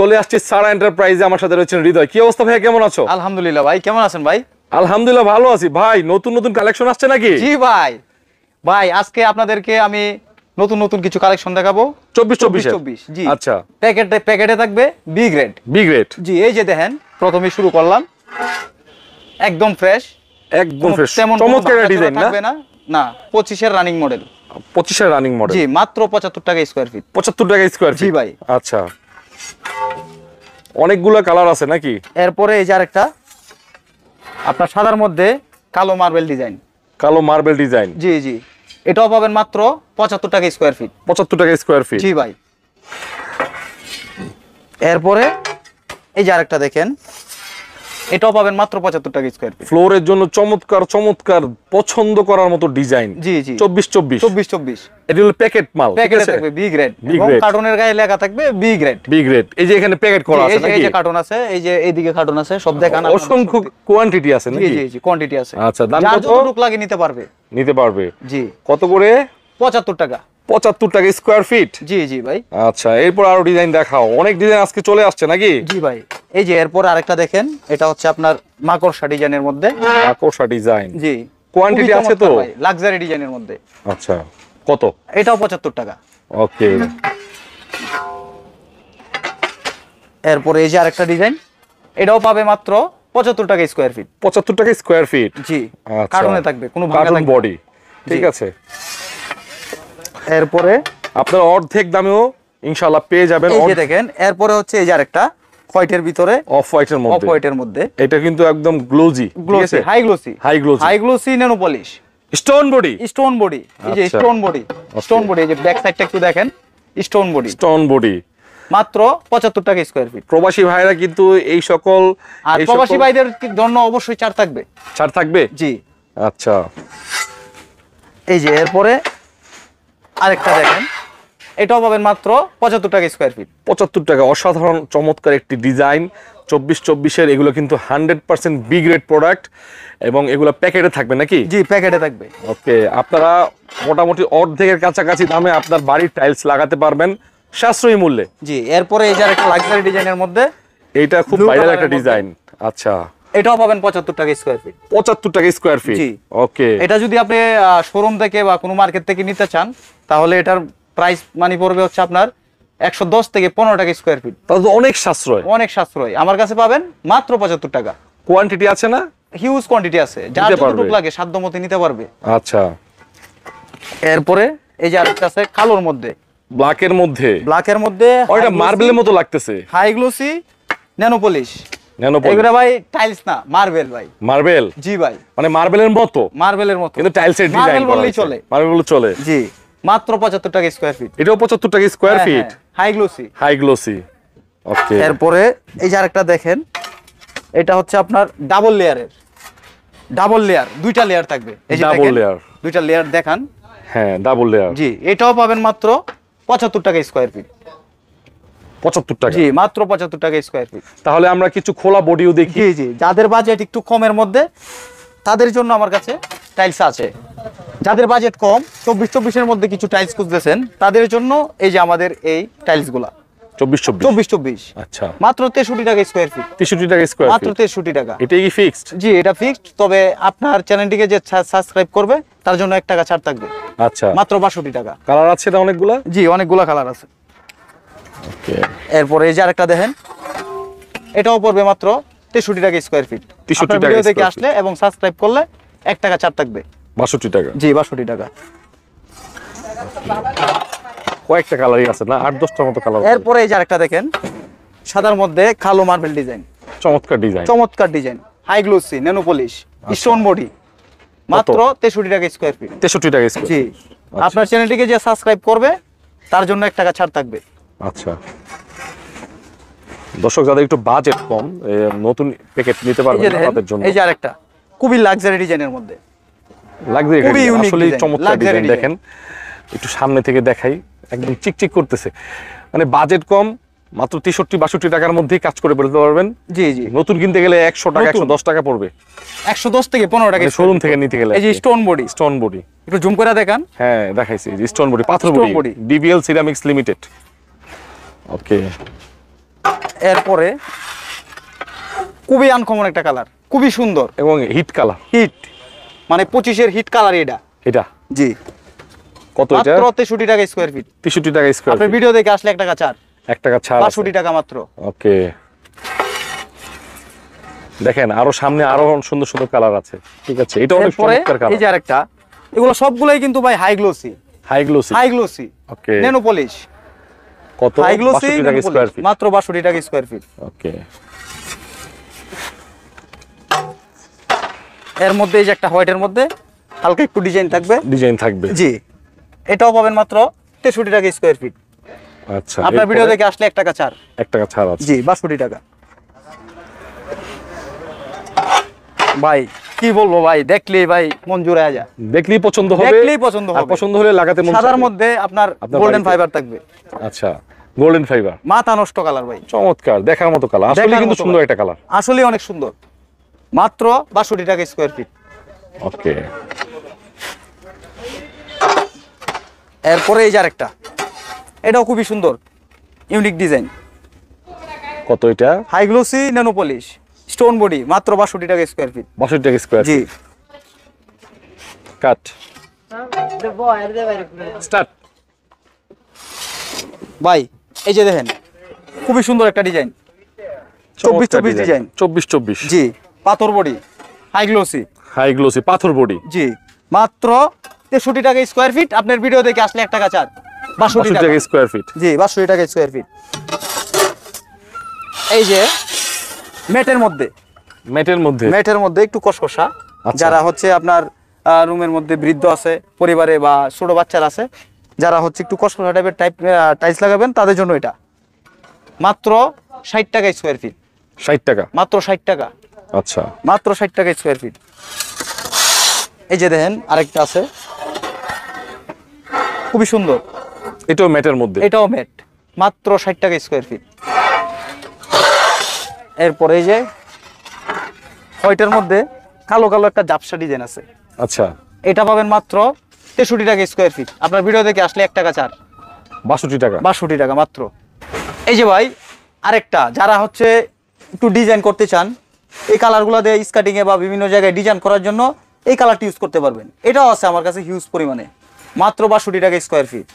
চলে আসছে সারা এন্টারপ্রাইজে, আমার সাথে রয়েছেন হৃদয়। কি অবস্থা ভাই, কেমন আছো? আলহামদুলিল্লাহ ভাই, কেমন আছেন ভাই? আলহামদুলিল্লাহ ভালো আছি ভাই। নতুন নতুন কালেকশন আসছে নাকি? জি ভাই, আজকে আপনাদেরকে আমি নতুন নতুন কিছু কালেকশন দেখাবো। 24 জি আচ্ছা, প্যাকেটে থাকবে বি গ্রেড। বি গ্রেড, জি এই যে দেখেন, প্রথমে শুরু করলাম একদম ফ্রেশ, একদম ফ্রেশ, তেমন চমৎকার ডিজাইন না? না 25 এর রানিং মডেল। 25 এর রানিং মডেল। জি মাত্র 75 টাকা স্কয়ার ফিট। 75 টাকা স্কয়ার ফিট। জি ভাই। আচ্ছা, অনেকগুলো কালার আছে নাকি? এরপরে এই যে আরেকটা আপনার সাদার মধ্যে কালো মার্বেল ডিজাইন। কালো মার্বেল ডিজাইন। জি জি, এটাও পাবেন মাত্র 75 টাকা স্কয়ার ফিট। 75 টাকা স্কয়ার ফিট। জি ভাই। এরপরে এই যে আরেকটা দেখেন, এটাও পাবেন মাত্র 75 টাকা স্কয়ার ফিট। ফ্লোরের জন্য চমৎকার চমৎকার পছন্দ করার মতো ডিজাইন। জি জি, 24 এটা হলো প্যাকেট মাল। প্যাকেটে থাকবে বি গ্রেড এবং কার্টুনের গায়ে লেখা থাকবে বি গ্রেড। বি গ্রেড, এই যে এখানে প্যাকেট করা আছে নাকি? এই যে কার্টুন আছে, এই যে এইদিকে কার্টুন আছে, সব দেখান। অসংখ্য কোয়ান্টিটি আছে নাকি? জি জি জি, কোয়ান্টিটি আছে। আচ্ছা, দাম কত? যতটুকু লাগে নিতে পারবে। নিতে পারবে। জি। কত করে? 75 টাকা। 75 টাকা স্কয়ার ফিট। জি জি ভাই। আচ্ছা, এরপর আরো ডিজাইন দেখাও। অনেক ডিজাইন আজকে চলে আসছে নাকি? জি ভাই, এই যে এরপর আরেকটা দেখেন, এটা হচ্ছে আপনার মাকড়সা ডিজাইনের মধ্যে। মাকড়সা ডিজাইন। জি, কোয়ান্টিটি আছে তো? লাক্সারি ডিজাইনের মধ্যে। আচ্ছা, কত? এটাও 75 টাকা। ওকে। এরপর এই যে আরেকটা ডিজাইন, এটাও পাবে মাত্র 75 টাকা স্কয়ার ফিট। 75 টাকা স্কয়ার ফিট। জি, আচ্ছা, কার্টুনে থাকবে, কোনো ভাঙা কার্টুন থাকবে বডি। ঠিক আছে। এরপরে আপনার অর্ধেক দামেও ইনশাআল্লাহ পেয়ে যাবেন। এই যে দেখেন, এরপরে হচ্ছে এই যে আরেকটা হোয়াইটের ভিতরে, অফ হোয়াইটের মধ্যে। অফ হোয়াইটের মধ্যে এটা কিন্তু একদম glossy, glossy, high glossy, high glossy nano polish, stone body. Stone body. এই যে আচ্ছা। Stone body, stone body. এই যে ব্যাক সাইডটা একটু দেখেন, স্টোন বডি, স্টোন বডি। মাত্র 75 টাকা স্কয়ার ফিট। প্রবাসী ভাইরা কিন্তু এই সকল, আর প্রবাসী ভাইদের জন্য অবশ্যই ছাড় থাকবে। ছাড় থাকবে? জি। আচ্ছা, এই যে এরপরে আরেকটা দেখেন, এটাও পাবেন মাত্র 75 টাকা স্কয়ার ফিট। 75 টাকা। অসাধারণ চমৎকার একটি ডিজাইন। 24 এর এগুলো কিন্তু 100% বি গ্রেড প্রোডাক্ট এবং এগুলো প্যাকেটে থাকবে নাকি? জি, প্যাকেটে থাকবে। ওকে, আপনারা মোটামুটি অর্ধেকের কাছাকাছি দামে আপনার বাড়ির টাইলস লাগাতে পারবেন সাশ্রয়ী মূল্যে। জি। এরপরে এই যে আরেকটা লাক্সারি ডিজাইনের মধ্যে, এইটা খুব ভাইরাল একটা ডিজাইন। আচ্ছা, এটাও পাবেন 75 টাকা স্কয়ার ফিট। 75 টাকা স্কয়ার ফিট। জি। ওকে। এটা যদি আপনি শোরুম থেকে বা কোনো মার্কেট থেকে নিতে চান, তাহলে এটার প্রাইস মানি পড়বে হচ্ছে আপনার 110 থেকে 15 টাকা স্কয়ার ফিট। তাহলে তো অনেক সাশ্রয়। অনেক সাশ্রয়। আমার কাছে পাবেন মাত্র 75 টাকা। কোয়ান্টিটি আছে না? হিউজ কোয়ান্টিটি আছে, যার যতটুকু লাগে সাধ্যমতো নিতে পারবে। আচ্ছা। এরপরে এই যে আরেকটা আছে কালোর মধ্যে, ব্ল্যাকের মধ্যে। ব্ল্যাকের মধ্যে ওইটা মার্বেলের মতো লাগতেছে। High glossy nano polish. Nano polish. এগুলা ভাই টাইলস না, মার্বেল ভাই। মার্বেল? জি ভাই। মানে মার্বেলের মতো? মার্বেলের মতো, কিন্তু টাইলসের ডিজাইন মার্বেল বললেই চলে। মার্বেল বললে চলে। জি, মাত্র 75 টাকা স্কয়ার ফিট। এটাও 75 টাকা square feet. High glossy. High glossy. Okay. এরপরে এই যে আরেকটা দেখেন, এটা হচ্ছে আপনার ডাবল লেয়ারের। ডাবল লেয়ার, দুইটা লেয়ার থাকবে। এই যে ডাবল লেয়ার। দুইটা লেয়ার দেখান। হ্যাঁ, ডাবল লেয়ার। জি, এটাও পাবেন মাত্র 75 টাকা স্কয়ার ফিট। 75 টাকা। জি, মাত্র 75 টাকা স্কয়ার ফিট। তাহলে আমরা কিছু খোলা বডিও দেখি। জি জি, যাদের বাজেট একটু কমের মধ্যে, তাদের জন্য আমার কাছে টাইলস আছে। যাদের বাজেট কম, 24 এর মধ্যে কিছু টাইলস খুঁজতেছেন, তাদের জন্য এই যে আমাদের এই টাইলসগুলা 24। আচ্ছা, মাত্র 63 টাকা স্কয়ার ফিট। 63 টাকা স্কয়ার ফিট। মাত্র 63 টাকা। এটাই কি ফিক্সড? জি, এটা ফিক্সড। তবে আপনার চ্যানেলটিকে যে সাবস্ক্রাইব করবে, তার জন্য 1 টাকা ছাড় থাকবে। আচ্ছা, মাত্র 62 টাকা। কালার আছে না অনেকগুলা? জি, অনেকগুলা কালার আছে। ওকে। এরপরে এই যে আরেকটা দেখেন, এটাও পড়বে মাত্র 63 টাকা স্কয়ার ফিট। 63 টাকা ভিডিও দেখে আসলে এবং সাবস্ক্রাইব করলে 1 টাকা ছাড় থাকবে। 62 টাকা। জি, 62 টাকা। কয়েকটা কালারই আছে না? 8-10টার মতো কালার। এরপরে এই যে আরেকটা দেখেন, সাদার মধ্যে কালো মার্বেল ডিজাইন। চমৎকার ডিজাইন। চমৎকার design, high glossy nano polish, stone body. মাত্র 63 টাকা স্কয়ার ফিট। 63 টাকা স্কয়ার। জি। আপনার চ্যানেলটিকে যে সাবস্ক্রাইব করবে, তার জন্য 1 টাকা ছাড় থাকবে। আচ্ছা, দর্শক যাদের একটু বাজেট কম, নতুন প্যাকেট নিতে পারবেন তাদের জন্য। এই যে আরেকটা খুবই লাক্সারি ডিজাইনের মধ্যে। লাক্সারি, আসলে চমৎকার ডিজাইন। ডিজাইন। দেখেন, একটু সামনে থেকে দেখাই, একদম চিকচিক করতেছে। মানে বাজেট কম, মাত্র 63-62 টাকার মধ্যেই কাজ করে ফেলতে পারবেন। জি জি। নতুন কিনতে গেলে 100 টাকা 110 টাকা পড়বে। 110 থেকে 15 টাকা শোরুম থেকে নিতে গেলে। এই যে স্টোন বডি। স্টোন বডি একটু জুম করে দেখান। হ্যাঁ, দেখাইছি। এই যে স্টোন বডি, পাথর Stone body, body। DBL ceramics limited. Okay. এরপরে খুবই আনকমন একটা কালার, খুবই সুন্দর এবং হিট কালার, হিট মানে 25-এর হিট কালার এটা। এটা জি কত এটা? মাত্র 63 টাকা স্কয়ার ফিট। 63 টাকা স্কয়ার আপনার ফিট। ভিডিও দেখে আসলে 1 টাকা ছাড়, 1 টাকা ছাড় আছে। 62 টাকা মাত্র। ওকে, দেখেন আরো সামনে আরো সুন্দর সুন্দর কালার আছে। ঠিক আছে, এটা অনেক এরপরে চমৎকার এই কালার। যে আরেকটা, এগুলো সবগুলাই কিন্তু ভাই high glossy, high glossy. High glossy okay, nano polish. কত? হাই গ্লোসি 62 টাকা স্কয়ার ফিট। মাত্র 62 টাকা স্কয়ার ফিট। ওকে, এর মধ্যে এই যে একটা হোয়াইটের মধ্যে হালকা একটু ডিজাইন থাকবে, ডিজাইন থাকবে। জি এটাও পাবেন মাত্র 63 টাকা স্কয়ার ফিট। আচ্ছা, আপনার ভিডিও দেখে আসলে 1 টাকা ছাড়। 1 টাকা ছাড় আছে। জি 62 টাকা। ভাই কি বলবো ভাই, দেখলেই ভাই মন জুড়ে যায়, দেখলেই পছন্দ হবে, দেখলেই পছন্দ আর হবে। পছন্দ হলে লাগাতে মন সাদার চাইবে। মধ্যে আপনার আপনার গোল্ডেন বাড়িতে। ফাইবার থাকবে। আচ্ছা, গোল্ডেন ফাইবার, মাথা নষ্ট কালার ভাই, চমৎকার, দেখার মতো কালার, আসলে দেখার কিন্তু মতো সুন্দর colour। একটা কালার। আসলে অনেক সুন্দর, মাত্র 62 টাকা স্কয়ার ফিট। ওকে, এরপরে এই যে আরেকটা, এটাও খুবই সুন্দর, ইউনিক ডিজাইন, কত এটা? High glossy nano polish stone body, মাত্র 62 টাকা স্কয়ার ফিট। 62 টাকা স্কয়ার। জি কাট স্টার্ট। ভাই এই যে দেখেন খুবই সুন্দর একটা ডিজাইন, 24-24 ডিজাইন। 24-24। জি পাথর body, high glossy. High glossy পাথর বডি। জি মাত্র 63 টাকা স্কয়ার ফিট। আপনার ভিডিও দেখে আসলে 1 টাকা ছাড়, 62 62 টাকা। টাকা স্কয়ার ফিট। জি 62 টাকা স্কয়ার ফিট। এই যে ম্যাটের মধ্যে, ম্যাটের মধ্যে। ম্যাটের মধ্যে একটু কসকসা, আচ্ছা। যারা হচ্ছে আপনার রুমের মধ্যে বৃদ্ধ আছে পরিবারে বা ছোট বাচ্চারা আছে, যারা হচ্ছে একটু কসকসা টাইপের টাইলস লাগাবেন, তাদের জন্য এটা মাত্র 60 টাকা স্কয়ার ফিট। 60 টাকা। মাত্র 60 টাকা, আচ্ছা, মাত্র 60 টাকা স্কয়ার ফিট। এই যে দেখেন আরেকটা আছে খুবই সুন্দর, এটাও ম্যাটের মধ্যে। এটাও ম্যাট, মাত্র 60 টাকা স্কয়ার ফিট। এরপরে এই যে হোয়াইটের মধ্যে কালো কালো একটা জাপসা ডিজাইন আছে, আচ্ছা, এটা পাবেন মাত্র 63 টাকা স্কয়ার ফিট। আপনার ভিডিও দেখে আসলে 1 টাকা ছাড়, 62 টাকা। 62 টাকা মাত্র। এই যে ভাই আরেকটা, যারা হচ্ছে একটু ডিজাইন করতে চান, এই কালারগুলো দিয়ে স্কার্টিং এ বা বিভিন্ন জায়গায় ডিজাইন করার জন্য এই কালারটি ইউজ করতে পারবেন। এটাও আছে আমার কাছে হিউজ পরিমাণে, মাত্র 62 টাকা স্কয়ার ফিট।